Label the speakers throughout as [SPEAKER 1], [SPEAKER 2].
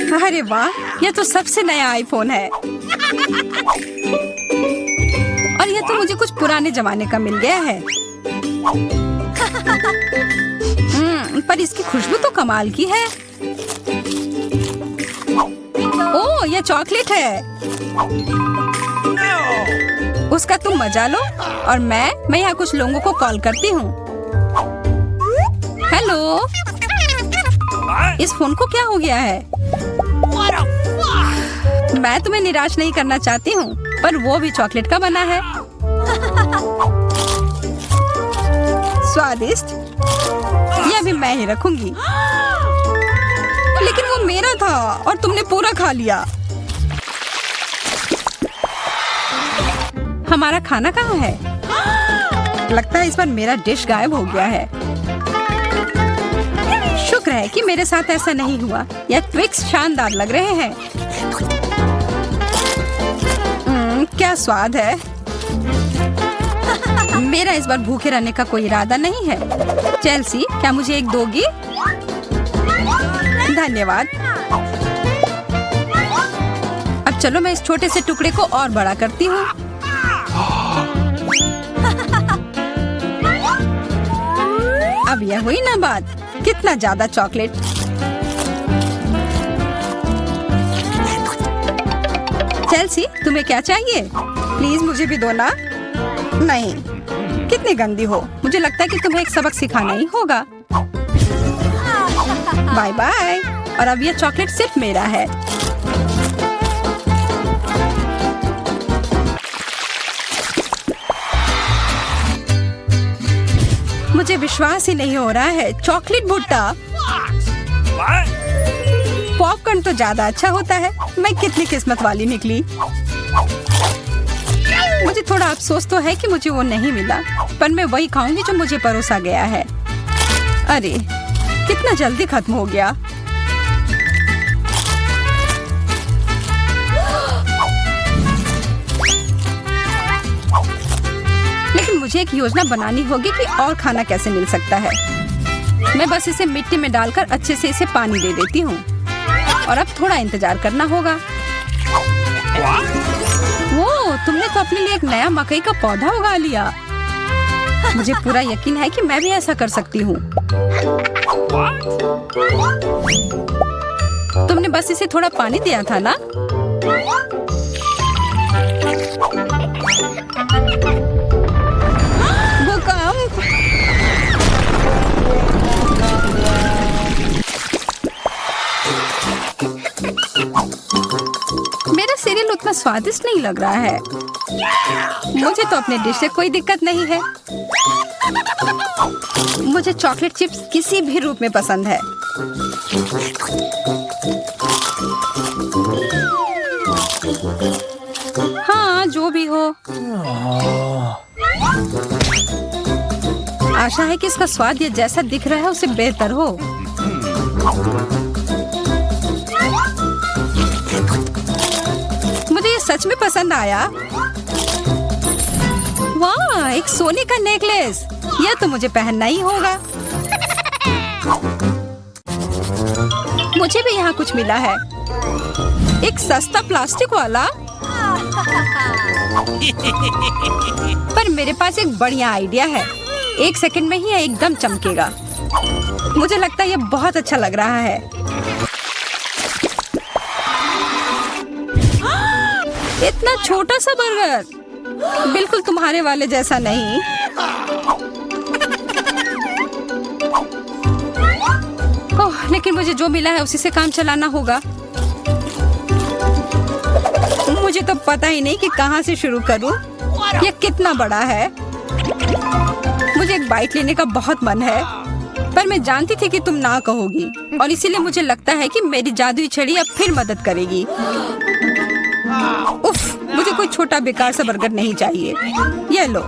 [SPEAKER 1] अरे वाह, यह तो सबसे नया आईफोन है। और यह तो मुझे कुछ पुराने जमाने का मिल गया है। पर इसकी खुशबू तो कमाल की है। ओह, यह चॉकलेट है। उसका तुम मजा लो और मैं यहाँ कुछ लोगों को कॉल करती हूँ। हेलो, इस फोन को क्या हो गया है? मैं तुम्हें निराश नहीं करना चाहती हूँ, पर वो भी चॉकलेट का बना है। स्वादिष्ट। यह भी मैं ही रखूंगी। लेकिन वो मेरा था और तुमने पूरा खा लिया। हमारा खाना कहाँ है? लगता है इस बार मेरा डिश गायब हो गया है। शुक्र है कि मेरे साथ ऐसा नहीं हुआ। यह ट्विक्स शानदार लग रहे हैं। क्या स्वाद है। मेरा इस बार भूखे रहने का कोई इरादा नहीं है। चेल्सी, क्या मुझे एक दोगी? धन्यवाद। अब चलो मैं इस छोटे से टुकड़े को और बड़ा करती हूँ। अब यह हुई ना बात। कितना ज्यादा चॉकलेट। चेल्सी, तुम्हें क्या चाहिए? प्लीज मुझे भी दो ना। नहीं, कितनी गंदी हो। मुझे लगता है कि तुम्हें एक सबक सिखाना ही होगा। Bye bye. और अब यह चॉकलेट सिर्फ मेरा है। मुझे विश्वास ही नहीं हो रहा है। चॉकलेट भुट्टा। पॉपकॉर्न तो ज्यादा अच्छा होता है। मैं कितनी किस्मत वाली निकली। मुझे थोड़ा अफसोस तो है कि मुझे वो नहीं मिला, पर मैं वही खाऊंगी जो मुझे परोसा गया है। अरे, कितना जल्दी खत्म हो गया। लेकिन मुझे एक योजना बनानी होगी कि और खाना कैसे मिल सकता है। मैं बस इसे मिट्टी में डालकर अच्छे से इसे पानी दे देती हूँ। और अब थोड़ा इंतजार करना होगा। वो, तुमने तो अपने लिए एक नया मकई का पौधा उगा लिया। मुझे पूरा यकीन है कि मैं भी ऐसा कर सकती हूँ। तुमने बस इसे थोड़ा पानी दिया था ना? भूकंप। मेरा सीरियल उतना स्वादिष्ट नहीं लग रहा है। मुझे तो अपने डिश से कोई दिक्कत नहीं है। मुझे चॉकलेट चिप्स किसी भी रूप में पसंद है। हाँ, जो भी हो। आशा है कि इसका स्वाद ये जैसा दिख रहा है उससे बेहतर हो। मुझे ये सच में पसंद आया। वाह, एक सोने का नेकलेस। यह तो मुझे पहनना ही होगा। मुझे भी यहाँ कुछ मिला है। एक सस्ता प्लास्टिक वाला। पर मेरे पास एक बढ़िया आइडिया है। 1 सेकंड में ही यह एकदम चमकेगा। मुझे लगता है यह बहुत अच्छा लग रहा है। इतना छोटा सा बर्गर, बिल्कुल तुम्हारे वाले जैसा नहीं। ओह, लेकिन मुझे जो मिला है उसी से काम चलाना होगा। मुझे तो पता ही नहीं कि कहाँ से शुरू करूं। यह कितना बड़ा है। मुझे एक बाइट लेने का बहुत मन है, पर मैं जानती थी कि तुम ना कहोगी और इसीलिए मुझे लगता है कि मेरी जादुई छड़ी अब फिर मदद करेगी। उफ, मुझे कोई छोटा बेकार सा बर्गर नहीं चाहिए। ये लो।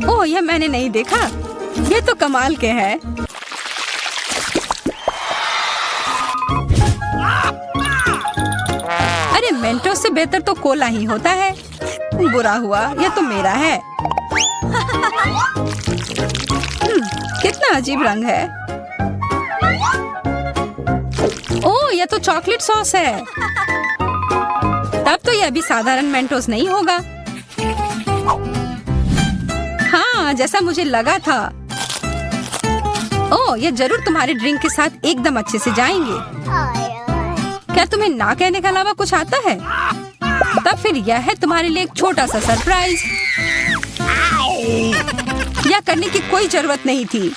[SPEAKER 1] ओह, यह मैंने नहीं देखा। ये तो कमाल के हैं। अरे, मेंटोस से बेहतर तो कोला ही होता है। बुरा हुआ, यह तो मेरा है। कितना अजीब रंग है। ओह, यह तो चॉकलेट सॉस है। तब तो यह भी साधारण मेंटोस नहीं होगा। हाँ, जैसा मुझे लगा था। ओह, ये जरूर तुम्हारे ड्रिंक के साथ एकदम अच्छे से जाएंगे। क्या तुम्हें ना कहने के अलावा कुछ आता है? तब फिर यह है तुम्हारे लिए एक छोटा सा सरप्राइज। यह करने की कोई जरूरत नहीं थी।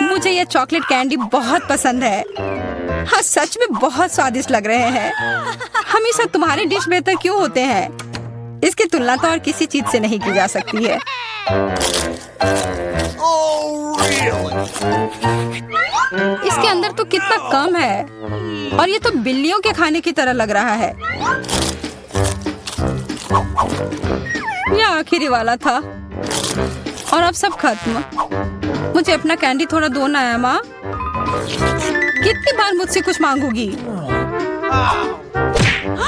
[SPEAKER 1] मुझे यह चॉकलेट कैंडी बहुत पसंद है। हाँ, सच में बहुत स्वादिष्ट लग रहे हैं। हमेशा तुम्हारे डिश बेहतर क्यों होते हैं? इसकी तुलना तो और किसी चीज से नहीं की जा सकती है। इसके अंदर तो कितना कम है और ये तो बिल्लियों के खाने की तरह लग रहा है। यह आखिरी वाला था और अब सब खत्म। मुझे अपना कैंडी थोड़ा दो ना है माँ। कितनी बार मुझसे कुछ मांगोगी?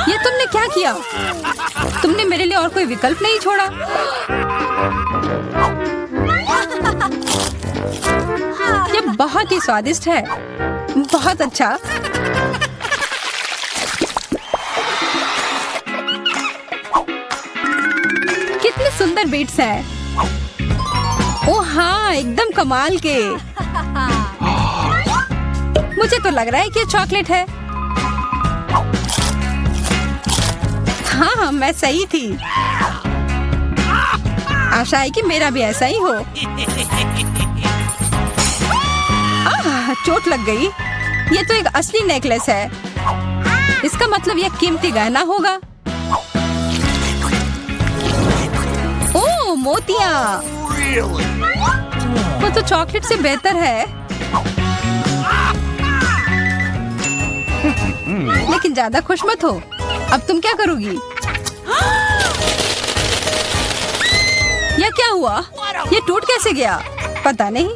[SPEAKER 1] ये तुमने क्या किया? तुमने मेरे लिए और कोई विकल्प नहीं छोड़ा। ये बहुत ही स्वादिष्ट है। बहुत अच्छा। कितने सुंदर बीट्स हैं। ओह हाँ, एकदम कमाल के। मुझे तो लग रहा है कि ये चॉकलेट है। हाँ, मैं सही थी। आशा है कि मेरा भी ऐसा ही हो। चोट लग गई। ये तो एक असली नेकलेस है। इसका मतलब यह कीमती गहना होगा। ओह, मोतियाँ। वो तो चॉकलेट से बेहतर है। लेकिन ज्यादा खुश मत हो। अब तुम क्या करोगी? यह क्या हुआ? ये टूट कैसे गया? पता नहीं।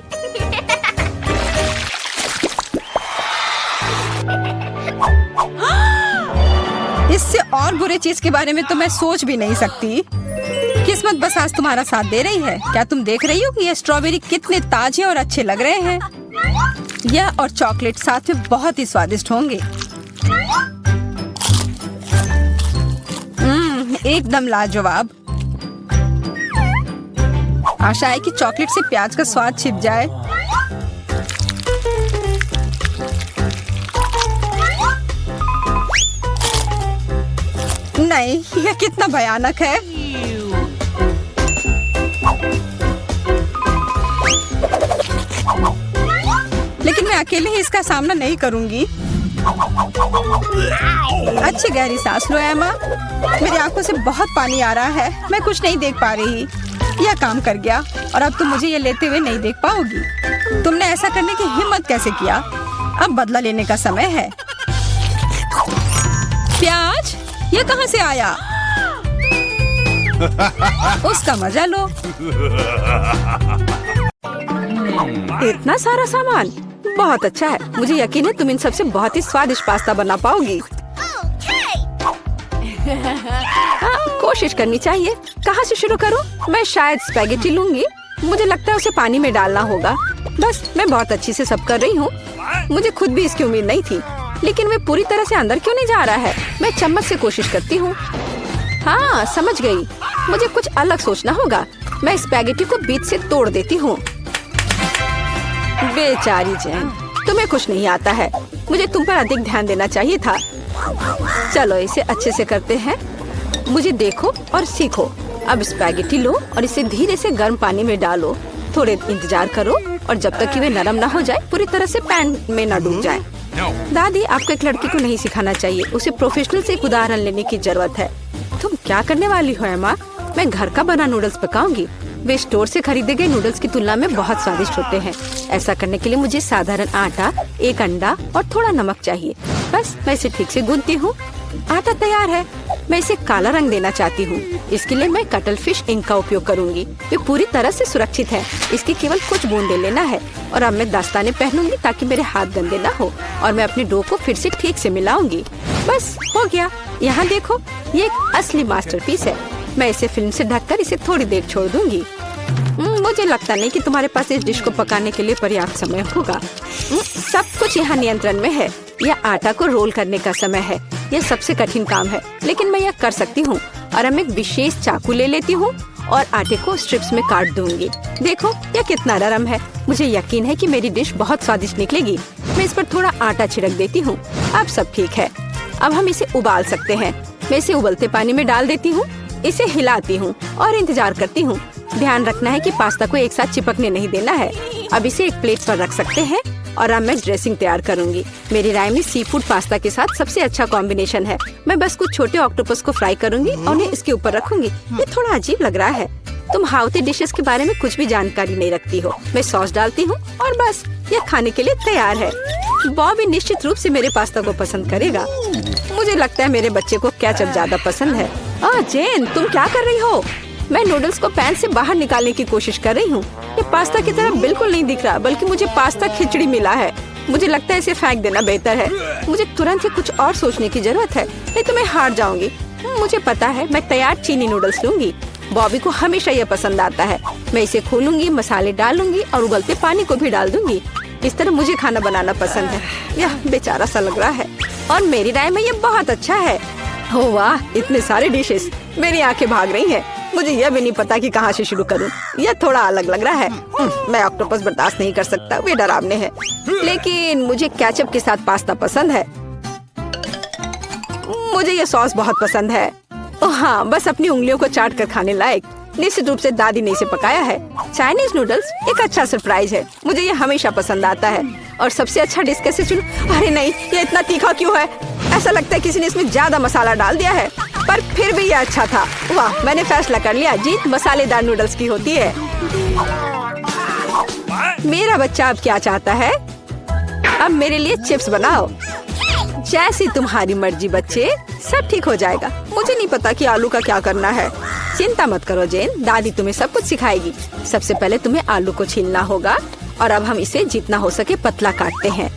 [SPEAKER 1] इससे और बुरे चीज के बारे में तो मैं सोच भी नहीं सकती। किस्मत बस आज तुम्हारा साथ दे रही है। क्या तुम देख रही हो कि ये स्ट्रॉबेरी कितने ताजे और अच्छे लग रहे हैं? यह और चॉकलेट साथ में बहुत ही स्वादिष्ट होंगे। एकदम लाजवाब। आशा है कि चॉकलेट से प्याज का स्वाद छिप जाए। नहीं, यह कितना भयानक है। लेकिन मैं अकेले ही इसका सामना नहीं करूंगी। अच्छी गहरी सांस लो एमा। मेरी आंखों से बहुत पानी आ रहा है। मैं कुछ नहीं देख पा रही। यह काम कर गया और अब तुम मुझे ये लेते हुए नहीं देख पाओगी। तुमने ऐसा करने की हिम्मत कैसे किया? अब बदला लेने का समय है। प्याज, ये कहाँ से आया? उसका मजा लो। इतना सारा सामान बहुत अच्छा है। मुझे यकीन है तुम इन सबसे बहुत ही स्वादिष्ट पास्ता बना पाओगी। कोशिश करनी चाहिए। कहाँ से शुरू करूँ? मैं शायद स्पैगेटी लूंगी। मुझे लगता है उसे पानी में डालना होगा। बस, मैं बहुत अच्छी से सब कर रही हूँ। मुझे खुद भी इसकी उम्मीद नहीं थी। लेकिन वे पूरी तरह से अंदर क्यों नहीं जा रहा है? मैं चम्मच से कोशिश करती हूँ। हाँ, समझ गई। मुझे कुछ अलग सोचना होगा। मैं स्पैगेटी को बीच से तोड़ देती हूँ। बेचारी जैन, तुम्हें कुछ नहीं आता है। मुझे तुम पर अधिक ध्यान देना चाहिए था। चलो इसे अच्छे से करते हैं। मुझे देखो और सीखो। अब स्पैगेटी लो और इसे धीरे से गर्म पानी में डालो। थोड़े इंतजार करो और जब तक कि वे नरम ना हो जाए, पूरी तरह से पैन में न डूब जाए। दादी, आपको एक लड़की को नहीं सिखाना चाहिए। उसे प्रोफेशनल से एक उदाहरण लेने की जरूरत है। तुम क्या करने वाली हो एमा? मैं घर का बना नूडल्स पकाऊंगी। वे स्टोर से खरीदे गए नूडल्स की तुलना में बहुत स्वादिष्ट होते हैं। ऐसा करने के लिए मुझे साधारण आटा, एक अंडा और थोड़ा नमक चाहिए। बस, मैं इसे ठीक से गूंथती हूँ। आटा तैयार है। मैं इसे काला रंग देना चाहती हूँ। इसके लिए मैं कटल फिश इंक का उपयोग करूँगी। ये पूरी तरह से सुरक्षित है। इसकी केवल कुछ बूंदे लेना है। और अब मैं दस्ताने पहनूंगी ताकि मेरे हाथ गंदे ना हो। और मैं अपने डो को फिर से ठीक से मिलाऊंगी। बस, हो गया। यहाँ देखो, ये एक असली मास्टरपीस है। मैं इसे फिल्म से ढककर इसे थोड़ी देर छोड़ दूंगी। मुझे लगता नहीं कि तुम्हारे पास इस डिश को पकाने के लिए पर्याप्त समय होगा। सब कुछ यहाँ नियंत्रण में है। यह आटा को रोल करने का समय है। यह सबसे कठिन काम है, लेकिन मैं यह कर सकती हूँ। और अब एक विशेष चाकू ले लेती हूँ और आटे को स्ट्रिप्स में काट दूंगी। देखो यह कितना नरम है। मुझे यकीन है कि मेरी डिश बहुत स्वादिष्ट निकलेगी। मैं इस पर थोड़ा आटा छिड़क देती हूँ। अब सब ठीक है। अब हम इसे उबाल सकते हैं। मैं इसे उबलते पानी में डाल देती हूँ, इसे हिलाती हूँ और इंतजार करती हूँ। ध्यान रखना है कि पास्ता को एक साथ चिपकने नहीं देना है। अब इसे एक प्लेट पर रख सकते हैं और अब मैं ड्रेसिंग तैयार करूंगी। मेरी राय में सी फूड पास्ता के साथ सबसे अच्छा कॉम्बिनेशन है। मैं बस कुछ छोटे ऑक्टोपस को फ्राई करूंगी और उन्हें इसके ऊपर रखूंगी। ये थोड़ा अजीब लग रहा है। तुम हाउती डिशेस के बारे में कुछ भी जानकारी नहीं रखती हो। मैं सॉस डालती हूँ और बस यह खाने के लिए तैयार है। बॉबी निश्चित रूप से मेरे पास्ता को पसंद करेगा। मुझे लगता है मेरे बच्चे को केचप ज्यादा पसंद है। जेन, तुम क्या कर रही हो? मैं नूडल्स को पैन से बाहर निकालने की कोशिश कर रही हूँ। ये पास्ता की तरह बिल्कुल नहीं दिख रहा, बल्कि मुझे पास्ता खिचड़ी मिला है। मुझे लगता है इसे फेंक देना बेहतर है। मुझे तुरंत ही कुछ और सोचने की जरूरत है, नहीं तो मैं हार जाऊंगी। मुझे पता है, मैं तैयार चीनी नूडल्स लूंगी। बॉबी को हमेशा यह पसंद आता है। मैं इसे खोलूंगी, मसाले डालूंगी और उबलते पानी को भी डाल दूंगी। इस तरह मुझे खाना बनाना पसंद है। यह बेचारा सा लग रहा है और मेरी राय में यह बहुत अच्छा है। ओह वाह, इतने सारे डिशेस। मेरी आंखें भाग रही हैं। मुझे यह भी नहीं पता कि कहाँ से शुरू करूं। यह थोड़ा अलग लग रहा है। मैं ऑक्टोपस बर्दाश्त नहीं कर सकता, वे डरावने हैं। लेकिन मुझे केचप के साथ पास्ता पसंद है। मुझे यह सॉस बहुत पसंद है। ओह हाँ, बस अपनी उंगलियों को चाट कर खाने लायक। निश्चित रूप से दादी ने इसे पकाया है। चाइनीज नूडल्स एक अच्छा सरप्राइज है। मुझे यह हमेशा पसंद आता है। और सबसे अच्छा डिश कैसे चुनूं? अरे नहीं, ये इतना तीखा क्यों है? ऐसा लगता है किसी ने इसमें ज्यादा मसाला डाल दिया है। पर फिर भी यह अच्छा था। वाह, मैंने फैसला कर लिया, जीत मसालेदार नूडल्स की होती है। मेरा बच्चा अब क्या चाहता है? अब मेरे लिए चिप्स बनाओ। जैसी तुम्हारी मर्जी बच्चे, सब ठीक हो जाएगा। मुझे नहीं पता कि आलू का क्या करना है। चिंता मत करो जेन, दादी तुम्हें सब कुछ सिखाएगी। सबसे पहले तुम्हें आलू को छीलना होगा और अब हम इसे जितना हो सके पतला काटते हैं।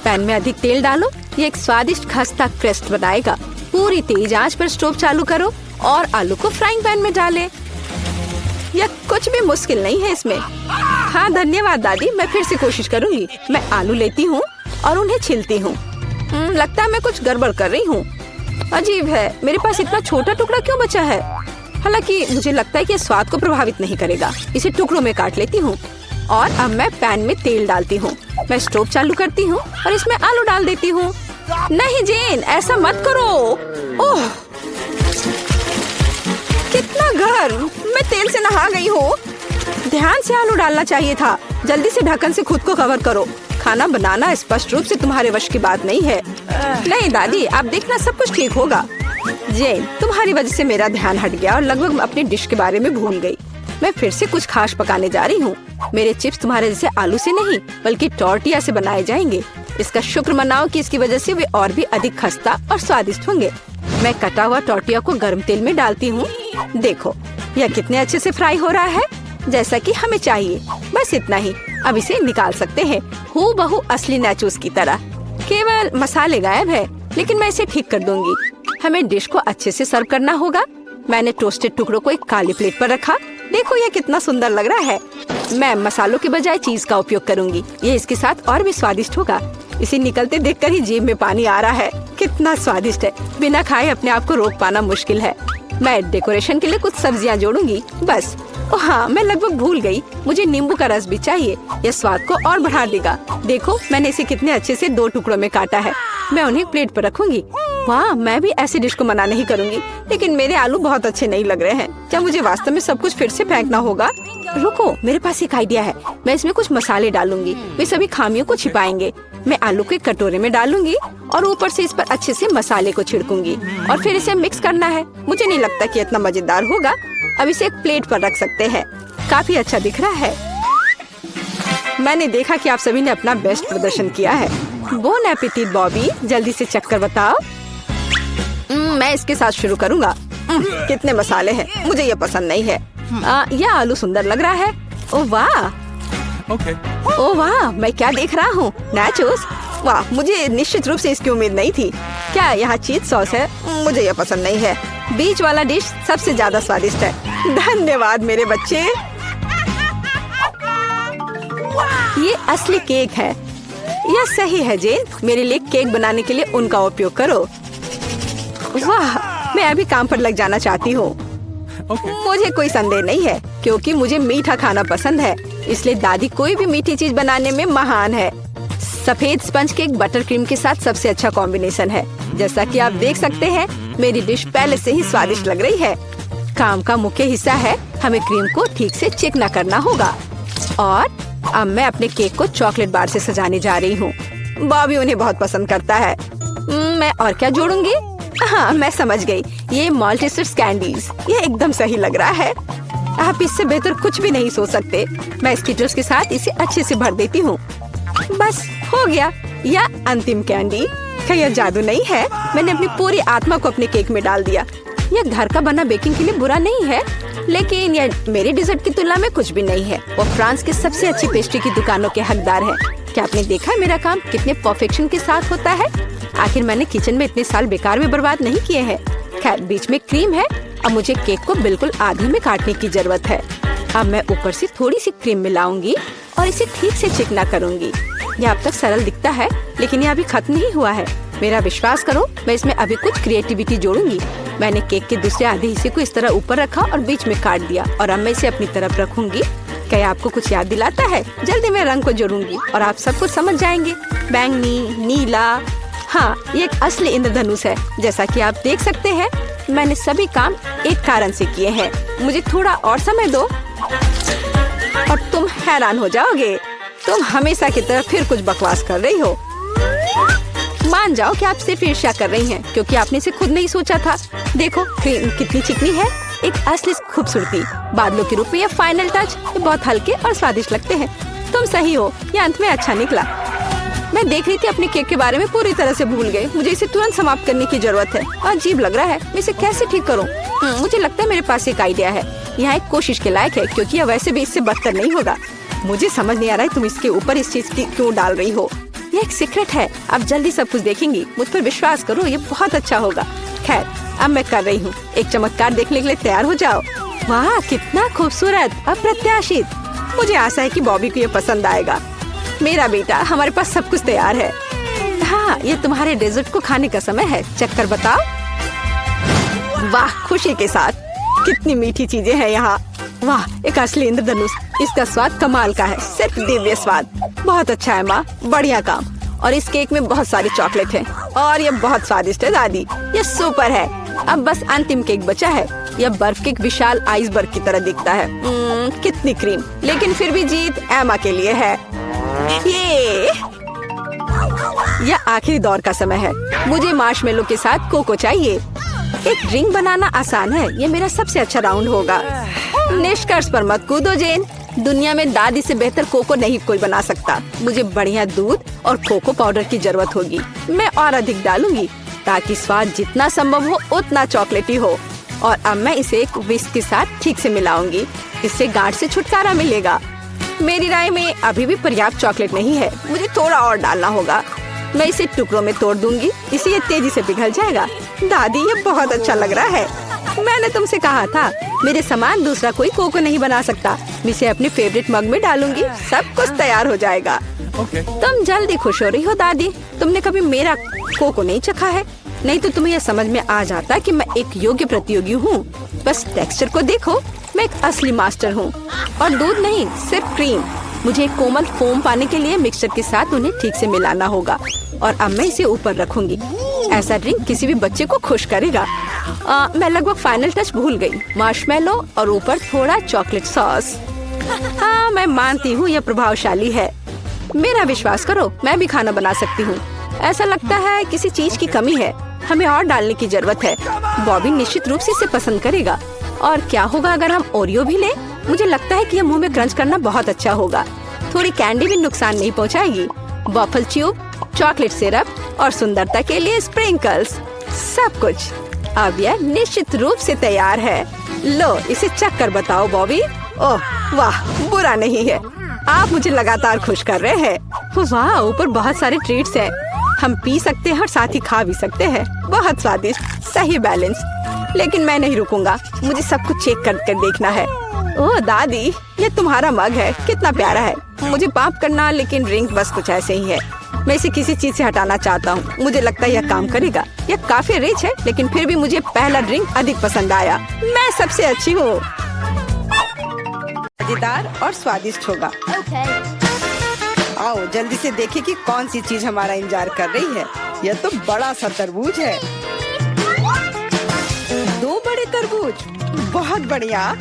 [SPEAKER 1] पैन में अधिक तेल डालो। ये एक स्वादिष्ट खस्ता क्रेस्ट बनाएगा। पूरी तेज आंच पर स्टोव चालू करो और आलू को फ्राइंग पैन में डालें। यह कुछ भी मुश्किल नहीं है इसमें। हाँ धन्यवाद दादी, मैं फिर से कोशिश करूंगी। मैं आलू लेती हूँ और उन्हें छीलती हूँ। लगता है मैं कुछ गड़बड़ कर रही हूँ। अजीब है, मेरे पास इतना छोटा टुकड़ा क्यों बचा है? हालांकि मुझे लगता है कि स्वाद को प्रभावित नहीं करेगा। इसे टुकड़ों में काट लेती हूँ और अब मैं पैन में तेल डालती हूँ। मैं स्टोव चालू करती हूँ और इसमें आलू डाल देती हूँ। नहीं जेन, ऐसा मत करो। ओह, कितना गर्म! मैं तेल से नहा गई हूँ। ध्यान से आलू डालना चाहिए था। जल्दी से ढक्कन से खुद को कवर करो। खाना बनाना स्पष्ट रूप से तुम्हारे वश की बात नहीं है। नहीं दादी, आप देखना सब कुछ ठीक होगा। जेन, तुम्हारी वजह से मेरा ध्यान हट गया और लगभग अपनी डिश के बारे में भूल गई। मैं फिर से कुछ खास पकाने जा रही हूँ। मेरे चिप्स तुम्हारे जैसे आलू से नहीं, बल्कि टॉर्टिया से बनाए जाएंगे। इसका शुक्र मनाओ कि इसकी वजह से वे और भी अधिक खस्ता और स्वादिष्ट होंगे। मैं कटा हुआ टॉर्टिया को गर्म तेल में डालती हूँ। देखो, यह कितने अच्छे से फ्राई हो रहा है, जैसा कि हमें चाहिए। बस इतना ही। अब इसे निकाल सकते हैं, हूबहू असली नाचोस की तरह। केवल मसाले गायब है, लेकिन मैं इसे ठीक कर दूंगी। हमें डिश को अच्छे से सर्व करना होगा। मैंने टोस्टेड टुकड़ों को एक काली प्लेट पर रखा। देखो यह कितना सुंदर लग रहा है। मैं मसालों के बजाय चीज का उपयोग करूंगी। ये इसके साथ और भी स्वादिष्ट होगा। इसे निकलते देखकर ही जीभ में पानी आ रहा है। कितना स्वादिष्ट है, बिना खाए अपने आप को रोक पाना मुश्किल है। मैं डेकोरेशन के लिए कुछ सब्जियां जोड़ूंगी बस। ओह हाँ, मैं लगभग भूल गई, मुझे नींबू का रस भी चाहिए। यह स्वाद को और बढ़ा देगा। देखो मैंने इसे कितने अच्छे से 2 टुकड़ों में काटा है। मैं उन्हें प्लेट पर रखूंगी। वाह, मैं भी ऐसी डिश को मना नहीं करूंगी, लेकिन मेरे आलू बहुत अच्छे नहीं लग रहे हैं। क्या मुझे वास्तव में सब कुछ फिर से फेंकना होगा? रुको, मेरे पास एक आइडिया है। मैं इसमें कुछ मसाले डालूंगी, वे सभी खामियों को छिपाएंगे। मैं आलू को एक कटोरे में डालूंगी और ऊपर से इस पर अच्छे से मसाले को छिड़कूंगी और फिर इसे मिक्स करना है। मुझे नहीं लगता कि इतना मजेदार होगा। अब इसे एक प्लेट पर रख सकते हैं। काफी अच्छा दिख रहा है। मैंने देखा कि आप सभी ने अपना बेस्ट प्रदर्शन किया है। बोन एपेटिट बॉबी, जल्दी से चक्कर बताओ। मैं इसके साथ शुरू करूंगा। कितने मसाले हैं, मुझे ये पसंद नहीं है। यह आलू सुंदर लग रहा है। ओह वाह, ओह वाह, मैं क्या देख रहा हूँ? नाचोस। वाह, मुझे निश्चित रूप से इसकी उम्मीद नहीं थी। क्या यहाँ चीज सॉस है? मुझे यह पसंद नहीं है। बीच वाला डिश सबसे ज्यादा स्वादिष्ट है। धन्यवाद मेरे बच्चे। ये असली केक है। यह सही है जेन, मेरे लिए केक बनाने के लिए उनका उपयोग करो। वाह, मैं अभी काम पर लग जाना चाहती हूँ। मुझे कोई संदेह नहीं है क्योंकि मुझे मीठा खाना पसंद है, इसलिए दादी कोई भी मीठी चीज बनाने में महान है। सफेद स्पंज केक बटर क्रीम के साथ सबसे अच्छा कॉम्बिनेशन है। जैसा कि आप देख सकते हैं, मेरी डिश पहले से ही स्वादिष्ट लग रही है। काम का मुख्य हिस्सा है हमें क्रीम को ठीक से चिकना करना होगा। और अब मैं अपने केक को चॉकलेट बार से सजाने जा रही हूँ। बॉबी उन्हें बहुत पसंद करता है। मैं और क्या जोड़ूंगी? हाँ, मैं समझ गई, ये मल्टीस्टिक्स कैंडीज। ये एकदम सही लग रहा है। आप इससे बेहतर कुछ भी नहीं सोच सकते। मैं स्किटल्स के साथ इसे अच्छे से भर देती हूँ। बस हो गया। यह अंतिम कैंडी। क्या यह जादू नहीं है? मैंने अपनी पूरी आत्मा को अपने केक में डाल दिया। यह घर का बना बेकिंग के लिए बुरा नहीं है, लेकिन यह मेरे डिजर्ट की तुलना में कुछ भी नहीं है। वो फ्रांस के सबसे अच्छी पेस्ट्री की दुकानों के हकदार है। क्या आपने देखा मेरा काम कितने परफेक्शन के साथ होता है? आखिर मैंने किचन में इतने साल बेकार में बर्बाद नहीं किए हैं। खैर, बीच में क्रीम है। अब मुझे केक को बिल्कुल आधे में काटने की जरूरत है। अब मैं ऊपर से थोड़ी सी क्रीम मिलाऊंगी और इसे ठीक से चिकना करूंगी। यह अब तक सरल दिखता है, लेकिन यह अभी खत्म नहीं हुआ है। मेरा विश्वास करो, मैं इसमें अभी कुछ क्रिएटिविटी जोड़ूंगी। मैंने केक के दूसरे आधे हिस्से को इस तरह ऊपर रखा और बीच में काट दिया, और अब मैं इसे अपनी तरफ रखूंगी। क्या आपको कुछ याद दिलाता है? जल्दी मैं रंग को जोड़ूंगी और आप सब कुछ समझ जाएंगे। बैंगनी, नीला। हाँ, ये एक असली इंद्रधनुष है। जैसा कि आप देख सकते हैं, मैंने सभी काम एक कारण से किए हैं। मुझे थोड़ा और समय दो और तुम हैरान हो जाओगे। तुम हमेशा की तरह फिर कुछ बकवास कर रही हो। मान जाओ कि आप सिर्फ ईर्ष्या कर रही हैं, क्योंकि आपने इसे खुद नहीं सोचा था। देखो क्रीम कितनी चिकनी है, एक असली खूबसूरती। बादलों के रूप में ये फाइनल टच। ये बहुत हल्के और स्वादिष्ट लगते हैं। तुम सही हो, ये अंत में अच्छा निकला। मैं देख रही थी अपने केक के बारे में पूरी तरह से भूल गई। मुझे इसे तुरंत समाप्त करने की जरूरत है। अजीब लग रहा है, मैं इसे कैसे ठीक करूं? मुझे लगता है मेरे पास एक आइडिया है। यहाँ एक कोशिश के लायक है, क्योंकि यह वैसे भी इससे बदतर नहीं होगा। मुझे समझ नहीं आ रहा है तुम इसके ऊपर इस चीज की क्यों डाल रही हो। ये एक सीक्रेट है। आप जल्दी सब कुछ देखेंगी। मुझ पर विश्वास करो, ये बहुत अच्छा होगा। खैर, अब मैं कर रही हूँ। एक चमत्कार देखने के लिए तैयार हो जाओ। वाह, कितना खूबसूरत, अप्रत्याशित। मुझे आशा है कि बॉबी को ये पसंद आएगा। मेरा बेटा, हमारे पास सब कुछ तैयार है। हाँ, ये तुम्हारे डेजर्ट को खाने का समय है। चक्कर बताओ। वाह, खुशी के साथ। कितनी मीठी चीजें हैं यहाँ। वाह, एक असली इंद्रधनुष। इसका स्वाद कमाल का है, सिर्फ दिव्य स्वाद। बहुत अच्छा है माँ, बढ़िया काम। और इस केक में बहुत सारी चॉकलेट है और ये बहुत स्वादिष्ट है दादी। ये सुपर है। अब बस अंतिम केक बचा है। यह बर्फ के एक विशाल आइसबर्ग की तरह दिखता है। कितनी क्रीम, लेकिन फिर भी जीत एमा के लिए है। यह आखिरी दौर का समय है। मुझे मार्शमेलो के साथ कोको चाहिए। एक ड्रिंक बनाना आसान है। ये मेरा सबसे अच्छा राउंड होगा। निष्कर्ष पर मत कूदो जेन। दुनिया में दादी से बेहतर कोको नहीं कोई बना सकता। मुझे बढ़िया दूध और कोको पाउडर की जरूरत होगी। मैं और अधिक डालूंगी ताकि स्वाद जितना संभव हो उतना चॉकलेटी हो। और अब मैं इसे एक विस्क के साथ ठीक से मिलाऊंगी। इससे गांठ से छुटकारा मिलेगा। मेरी राय में अभी भी पर्याप्त चॉकलेट नहीं है। मुझे थोड़ा और डालना होगा। मैं इसे टुकड़ों में तोड़ दूंगी, इससे ये तेजी से पिघल जाएगा। दादी, ये बहुत अच्छा लग रहा है। मैंने तुमसे कहा था, मेरे समान दूसरा कोई कोको नहीं बना सकता। मैं इसे अपने फेवरेट मग में डालूंगी। सब कुछ तैयार हो जाएगा। तुम जल्दी खुश हो रही हो दादी। तुमने कभी मेरा कोको नहीं चखा है, नहीं तो तुम्हें यह समझ में आ जाता कि मैं एक योग्य प्रतियोगी हूँ। बस टेक्सचर को देखो, मैं एक असली मास्टर हूँ। और दूध नहीं, सिर्फ क्रीम। मुझे एक कोमल फोम पाने के लिए मिक्सचर के साथ उन्हें ठीक से मिलाना होगा। और अब मैं इसे ऊपर रखूंगी। ऐसा ड्रिंक किसी भी बच्चे को खुश करेगा। मैं लगभग फाइनल टच भूल गई। मार्शमेलो और ऊपर थोड़ा चॉकलेट सॉस। हाँ, मैं मानती हूँ यह प्रभावशाली है। मेरा विश्वास करो, मैं भी खाना बना सकती हूँ। ऐसा लगता है किसी चीज की कमी है। हमें और डालने की जरूरत है। बॉबी निश्चित रूप से इसे पसंद करेगा। और क्या होगा अगर हम ओरियो भी लें? मुझे लगता है कि यह मुंह में क्रंच करना बहुत अच्छा होगा। थोड़ी कैंडी भी नुकसान नहीं पहुंचाएगी। वॉफल ट्यूब, चॉकलेट सिरप और सुंदरता के लिए स्प्रिंकल्स, सब कुछ। अब यह निश्चित रूप से तैयार है। लो, इसे चख कर बताओ बॉबी। ओह वाह, बुरा नहीं है। आप मुझे लगातार खुश कर रहे हैं। वाह, ऊपर बहुत सारे ट्रीट्स हैं। हम पी सकते हैं और साथ ही खा भी सकते हैं। बहुत स्वादिष्ट, सही बैलेंस। लेकिन मैं नहीं रुकूंगा। मुझे सब कुछ चेक कर देखना है। ओह दादी, ये तुम्हारा मग है, कितना प्यारा है। मुझे माफ करना, लेकिन ड्रिंक बस कुछ ऐसे ही है। मैं इसे किसी चीज से हटाना चाहता हूँ। मुझे लगता है यह काम करेगा। यह काफी रिच है, लेकिन फिर भी मुझे पहला ड्रिंक अधिक पसंद आया। मैं सबसे अच्छी हूँ। मजेदार और स्वादिष्ट होगा। आओ जल्दी से देखें कि कौन सी चीज हमारा इंतजार कर रही है। यह तो बड़ा सा तरबूज है। 2 बड़े तरबूज, बहुत बढ़िया।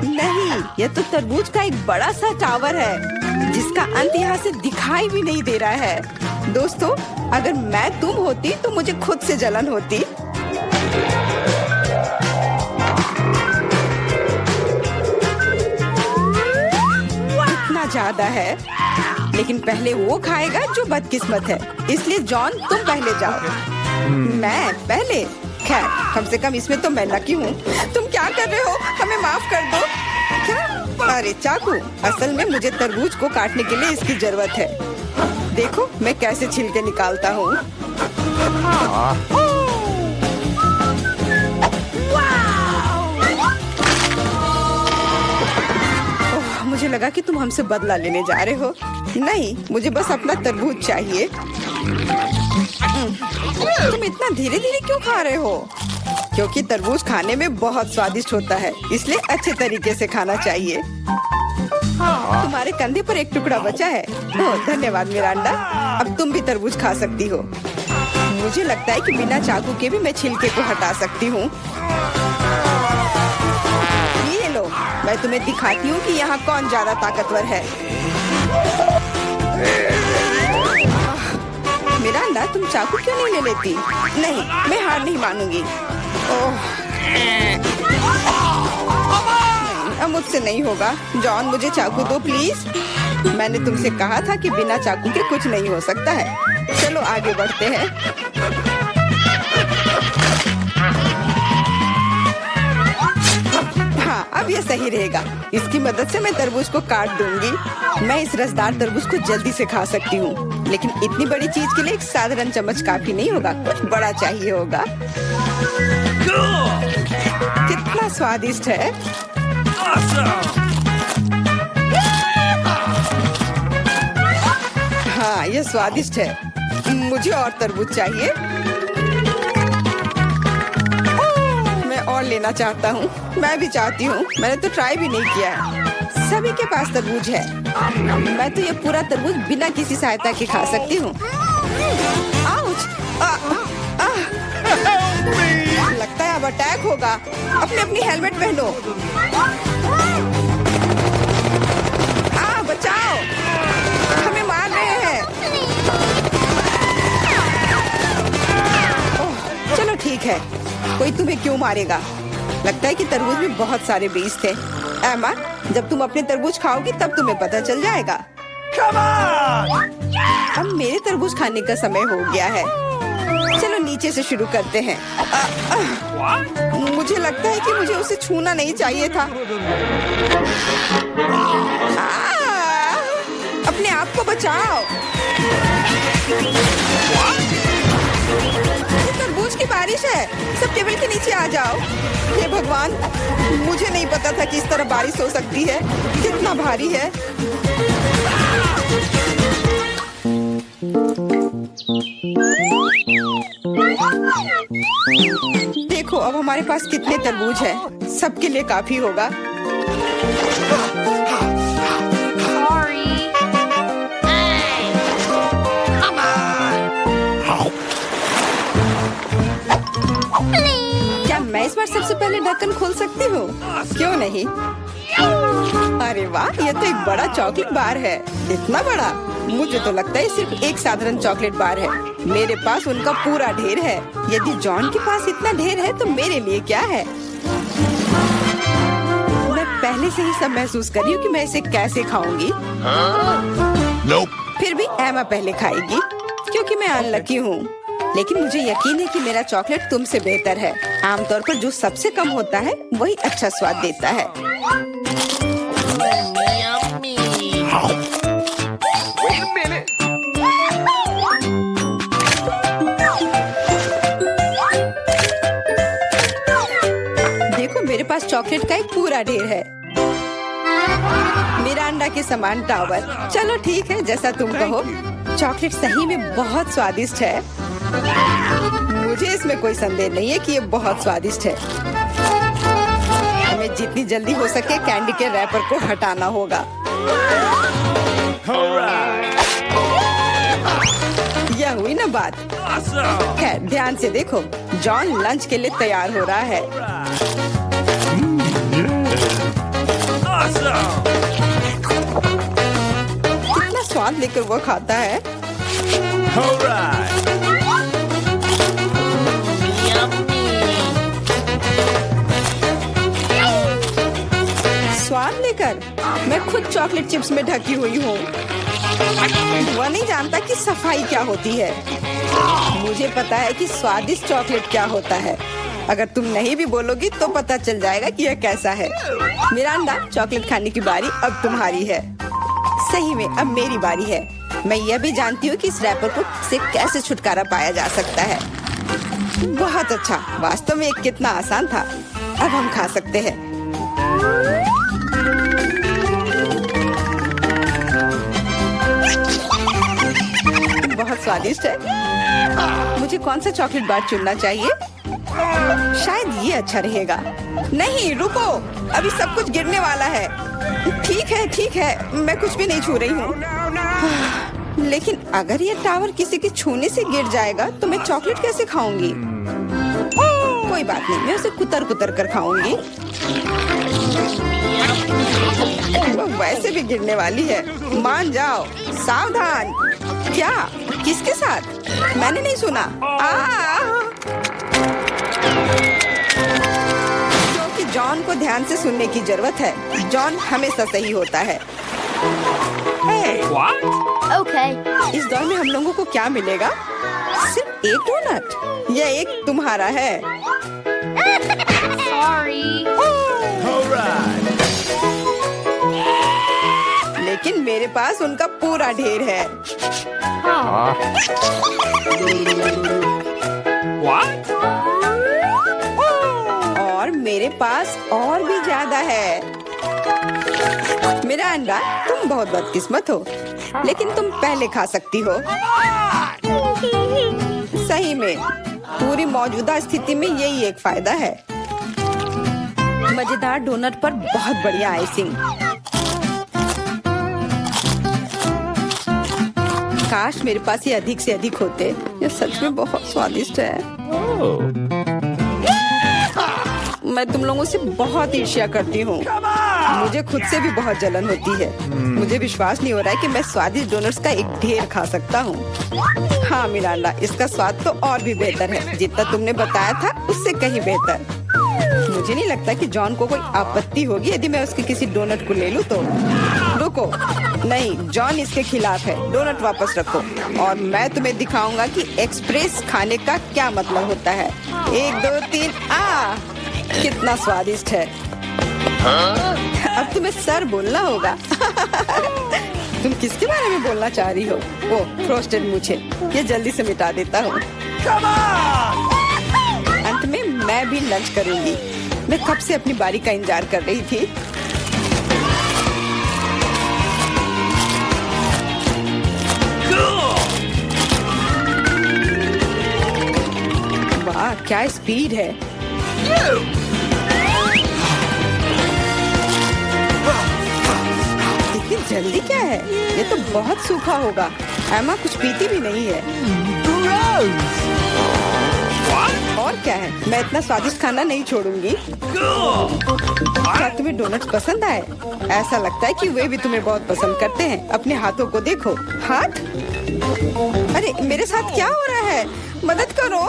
[SPEAKER 1] नहीं, यह तो तरबूज का एक बड़ा सा टावर है, जिसका अंत यहाँ से दिखाई भी नहीं दे रहा है। दोस्तों, अगर मैं तुम होती तो मुझे खुद से जलन होती। ज्यादा है, लेकिन पहले वो खाएगा जो बदकिस्मत है। इसलिए जॉन, तुम पहले जाओ। मैं पहले? खैर, कम से कम इसमें तो मैं लकी हूँ। तुम क्या कर रहे हो? हमें माफ कर दो। क्या? अरे चाकू, असल में मुझे तरबूज को काटने के लिए इसकी जरूरत है। देखो मैं कैसे छिलके निकालता हूँ। मुझे लगा कि तुम हमसे बदला लेने जा रहे हो। नहीं, मुझे बस अपना तरबूज चाहिए। तुम इतना धीरे धीरे क्यों खा रहे हो? क्योंकि तरबूज खाने में बहुत स्वादिष्ट होता है, इसलिए अच्छे तरीके से खाना चाहिए। तुम्हारे कंधे पर एक टुकड़ा बचा है। ओह, धन्यवाद मिरांडा। अब तुम भी तरबूज खा सकती हो। मुझे लगता है कि बिना चाकू के भी मैं छिलके को हटा सकती हूँ। मैं तुम्हें दिखाती हूँ कि यहाँ कौन ज्यादा ताकतवर है। मिरांडा, तुम चाकू क्यों नहीं ले लेती? नहीं, मैं हार नहीं मानूंगी। ओह, नहीं, अब मुझसे नहीं होगा। जॉन, मुझे चाकू दो प्लीज। मैंने तुमसे कहा था कि बिना चाकू के कुछ नहीं हो सकता है। चलो आगे बढ़ते हैं। अब यह सही रहेगा। इसकी मदद से मैं तरबूज को काट दूंगी। मैं इस रसदार तरबूज को जल्दी से खा सकती हूँ, लेकिन इतनी बड़ी चीज के लिए एक साधारण चम्मच काफी नहीं होगा, कुछ बड़ा चाहिए होगा। कितना स्वादिष्ट है। हाँ, यह स्वादिष्ट है। मुझे और तरबूज चाहिए। और लेना चाहता हूँ। मैं भी चाहती हूँ। मैंने तो ट्राई भी नहीं किया है। सभी के पास तरबूज है। मैं तो ये पूरा तरबूज बिना किसी सहायता के खा सकती हूँ। आउच! लगता है अब अटैक होगा। अपनी हेलमेट पहनो। बचाओ! हमें मार रहे हैं। ओह, चलो ठीक है। कोई तुम्हें क्यों मारेगा? लगता है कि तरबूज में बहुत सारे बीज थे। एमा, जब तुम अपने तरबूज खाओगी तब तुम्हें पता चल जाएगा। अब मेरे तरबूज खाने का समय हो गया है। चलो नीचे से शुरू करते हैं। मुझे लगता है कि मुझे उसे छूना नहीं चाहिए था। अपने आप को बचाओ। तरबूज की बारिश है। सब टेबल के नीचे आ जाओ। हे भगवान, मुझे नहीं पता था कि इस तरह बारिश हो सकती है। कितना भारी है। देखो अब हमारे पास कितने तरबूज हैं। सबके लिए काफी होगा। क्या मैं इस बार सबसे पहले ढक्कन खोल सकती हूँ? क्यों नहीं? अरे वाह, ये तो एक बड़ा चॉकलेट बार है। इतना बड़ा? मुझे तो लगता है सिर्फ एक साधारण चॉकलेट बार है। मेरे पास उनका पूरा ढेर है। यदि जॉन के पास इतना ढेर है तो मेरे लिए क्या है? मैं पहले से ही सब महसूस कर रही हूँ कि मैं इसे कैसे खाऊंगी। फिर भी एमा पहले खाएगी क्योंकि मैं अनलकी हूँ। लेकिन मुझे यकीन है कि मेरा चॉकलेट तुमसे बेहतर है। आमतौर पर जो सबसे कम होता है वही अच्छा स्वाद देता है। देखो मेरे पास चॉकलेट का एक पूरा ढेर है। मिरांडा के समान टावर। चलो ठीक है, जैसा तुम कहो। चॉकलेट सही में बहुत स्वादिष्ट है। मुझे इसमें कोई संदेह नहीं है कि ये बहुत स्वादिष्ट है। हमें जितनी जल्दी हो सके कैंडी के रैपर को हटाना होगा। यह हुई ना बात। खैर, ध्यान से देखो, जॉन लंच के लिए तैयार हो रहा है। कितना स्वाद लेकर वो खाता है। स्वाद लेकर मैं खुद चॉकलेट चिप्स में ढकी हुई हूँ। वह नहीं जानता कि सफाई क्या होती है। मुझे पता है कि स्वादिष्ट चॉकलेट क्या होता है। अगर तुम नहीं भी बोलोगी तो पता चल जाएगा कि यह कैसा है। मिरांडा, चॉकलेट खाने की बारी अब तुम्हारी है। सही में अब मेरी बारी है। मैं यह भी जानती हूँ कि इस रैपर को से कैसे छुटकारा पाया जा सकता है। बहुत अच्छा, वास्तव में कितना आसान था। अब हम खा सकते हैं। बहुत स्वादिष्ट है। मुझे कौन सा चॉकलेट बार चुनना चाहिए? शायद ये अच्छा रहेगा। नहीं, रुको, अभी सब कुछ गिरने वाला है। ठीक है, मैं कुछ भी नहीं छू रही हूँ। लेकिन अगर ये टावर किसी के छूने से गिर जाएगा तो मैं चॉकलेट कैसे खाऊंगी? कोई बात नहीं, मैं उसे कुतर कुतर कर खाऊंगी। वो वैसे भी गिरने वाली है। मान जाओ, सावधान। क्या? किसके साथ? मैंने नहीं सुना। क्योंकि जॉन को ध्यान से सुनने की जरूरत है। जॉन हमेशा सही होता है।
[SPEAKER 2] Okay.
[SPEAKER 1] इस दौर में हम लोगों को क्या मिलेगा? सिर्फ एक डोनट। यह एक तुम्हारा है।
[SPEAKER 2] Sorry.
[SPEAKER 1] लेकिन मेरे पास उनका पूरा ढेर है। और मेरे पास और भी ज्यादा है। मिरांडा, तुम बहुत बदकिस्मत हो, लेकिन तुम पहले खा सकती हो। सही में पूरी मौजूदा स्थिति में यही एक फायदा है। मजेदार डोनट पर बहुत बढ़िया आइसिंग। काश मेरे पास ये अधिक से अधिक होते। ये सच में बहुत स्वादिष्ट है। मैं तुम लोगों से बहुत ईर्ष्या करती हूँ। मुझे खुद से भी बहुत जलन होती है। मुझे विश्वास नहीं हो रहा है कि मैं स्वादिष्ट डोनट्स का एक ढेर खा सकता हूँ। हाँ मिरांडा, इसका स्वाद तो और भी बेहतर है। जितना तुमने बताया था उससे कहीं बेहतर। मुझे नहीं लगता कि जॉन को कोई आपत्ति होगी यदि मैं उसके किसी डोनट को ले लूं तो। रुको, नहीं, जॉन इसके खिलाफ है। डोनट वापस रखो और मैं तुम्हें दिखाऊंगा कि एक्सप्रेस खाने का क्या मतलब होता है। 1 2 3 कितना स्वादिष्ट है। अब तुम्हें सर बोलना होगा। तुम किसके बारे में बोलना चाह रही हो? वो फ्रोस्टेड मूछें। ये जल्दी से मिटा देता हूँ। अंत में मैं भी लंच करूंगी। मैं कब से अपनी बारी का इंतजार कर रही थी। वाह, क्या स्पीड है। इतनी जल्दी क्या है? ये तो बहुत सूखा होगा। एमा कुछ पीती भी नहीं है। और क्या है, मैं इतना स्वादिष्ट खाना नहीं छोड़ूंगी। क्या तुम्हें डोनट्स पसंद आए? ऐसा लगता है कि वे भी तुम्हें बहुत पसंद करते हैं। अपने हाथों को देखो। हाथ? अरे मेरे साथ क्या हो रहा है? मदद करो।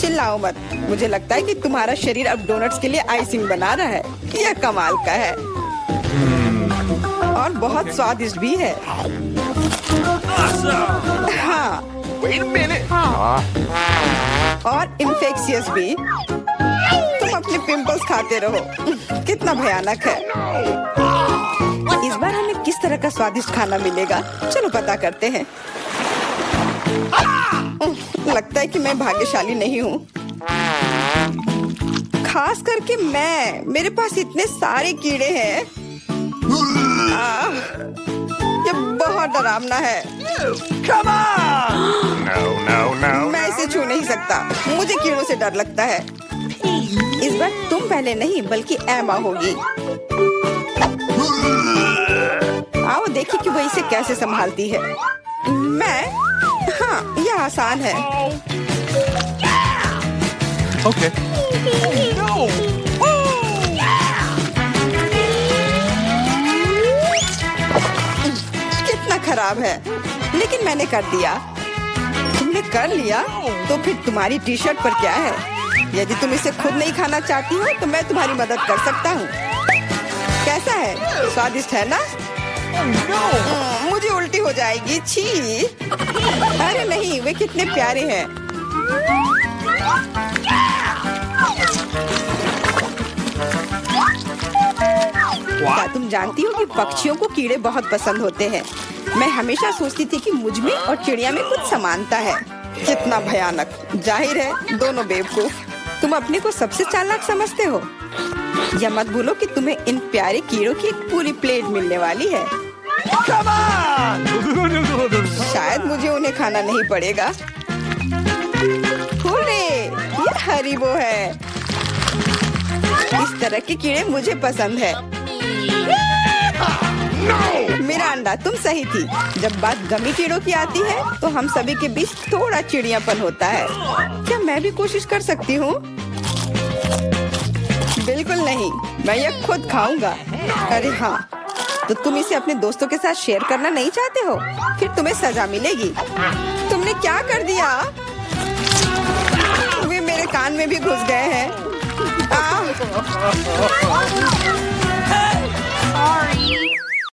[SPEAKER 1] चिल्लाओ मत। मुझे लगता है कि तुम्हारा शरीर अब डोनट्स के लिए आइसिंग बना रहा है। यह कमाल का है और बहुत स्वादिष्ट भी है। हाँ, और इन्फेक्शियस भी। तुम अपने पिंपल्स खाते रहो। कितना भयानक है। इस बार हमें किस तरह का स्वादिष्ट खाना मिलेगा? चलो पता करते हैं। लगता है कि मैं भाग्यशाली नहीं हूँ। खास करके मेरे पास इतने सारे कीड़े हैं। ये बहुत डरावना है।
[SPEAKER 2] Come on! No, no, no.
[SPEAKER 1] मैं इसे छू नहीं सकता, मुझे कीड़ों से डर लगता है। इस बार तुम पहले नहीं बल्कि एमा होगी। आओ देखिए कि वो इसे कैसे संभालती है। हाँ, यह आसान है।
[SPEAKER 2] Okay. No!
[SPEAKER 1] कितना खराब है, लेकिन मैंने कर दिया। तुमने कर लिया तो फिर तुम्हारी टी शर्ट पर क्या है? यदि तुम इसे खुद नहीं खाना चाहती हो तो मैं तुम्हारी मदद कर सकता हूँ। कैसा है? स्वादिष्ट है ना? मुझे उल्टी हो जाएगी। छी! अरे नहीं, वे कितने प्यारे हैं। क्या तुम जानती हो कि पक्षियों को कीड़े बहुत पसंद होते हैं? मैं हमेशा सोचती थी कि मुझ में और चिड़िया में कुछ समानता है। कितना भयानक! जाहिर है दोनों बेवकूफ। तुम अपने को सबसे चालाक समझते हो। या मत भूलो कि तुम्हें इन प्यारे कीड़ों की एक पूरी प्लेट मिलने वाली है।
[SPEAKER 2] Come on!
[SPEAKER 1] शायद मुझे उन्हें खाना नहीं पड़ेगा। हुर्रे! ये हरीबो है। इस तरह के कीड़े मुझे पसंद है। मिरांडा, तुम सही थी। जब बात गमी कीड़ों की आती है तो हम सभी के बीच थोड़ा चिड़ियापन होता है। क्या मैं भी कोशिश कर सकती हूँ? बिल्कुल नहीं, मैं यह खुद खाऊंगा। अरे हाँ, तो तुम इसे अपने दोस्तों के साथ शेयर करना नहीं चाहते हो? फिर तुम्हें सजा मिलेगी। तुमने क्या कर दिया? वे मेरे कान में भी घुस गए हैं।